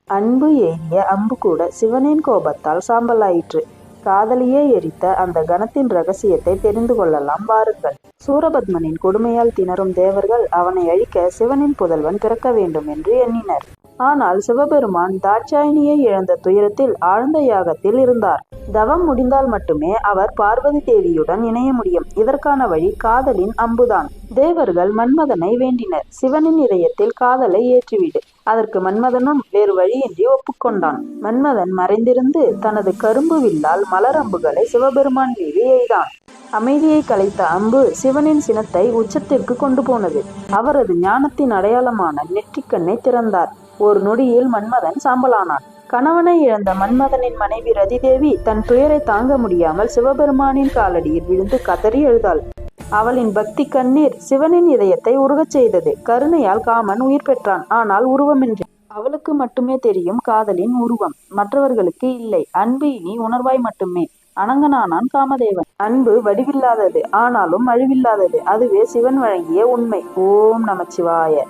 அன்பு எய்திய அம்பு கூட சிவனின் கோபத்தால் சாம்பலாயிற்று. காதலியே எரித்த அந்த கணத்தின் ரகசியத்தை தெரிந்து கொள்ளலாம் வாருங்கள். சூரபத்மனின் கொடுமையால் திணறும் தேவர்கள் அவனை அழிக்க சிவனின் புதல்வன் பிறக்க வேண்டும் என்று எண்ணினர். ஆனால் சிவபெருமான் தாட்சாயினியை இழந்த துயரத்தில் ஆழ்ந்த யாகத்தில் இருந்தார். தவம் முடிந்தால் மட்டுமே அவர் பார்வதி தேவியுடன் இணைய முடியும். இதற்கான வழி காதலின் அம்புதான். தேவர்கள் மன்மதனை வேண்டினர். சிவனின் இதயத்தில் காதலை ஏற்றிவிடு. அதற்கு மன்மதனும் வேறு வழியின்றி ஒப்புக்கொண்டான். மன்மதன் மறைந்திருந்து தனது கரும்பு வில்லால் மலர் அம்புகளை சிவபெருமான் மீது எய்தான். அமைதியை கலைத்த அம்பு சிவனின் சினத்தை உச்சத்திற்கு கொண்டு போனது. அவரது ஞானத்தின் அடையாளமான நெற்றிக்கண்ணை திறந்தார். ஒரு நொடியில் மன்மதன் சாம்பலானான். கணவனை இழந்த மன்மதனின் மனைவி ரதிதேவி தன் துயரை தாங்க முடியாமல் சிவபெருமானின் காலடியில் விழுந்து கதறி எழுதாள். அவளின் பக்தி கண்ணீர் சிவனின் இதயத்தை உருகச் செய்தது. கருணையால் காமன் உயிர் பெற்றான். ஆனால் உருவமின்றி. அவளுக்கு மட்டுமே தெரியும் காதலின் உருவம், மற்றவர்களுக்கு இல்லை. அன்பு இனி உணர்வாய் மட்டுமே. அனங்கனானான் காமதேவன். அன்பு வடிவில்லாதது, ஆனாலும் அழிவில்லாதது. அதுவே சிவன் வழங்கிய உண்மை. ஓம் நமச்சிவாய.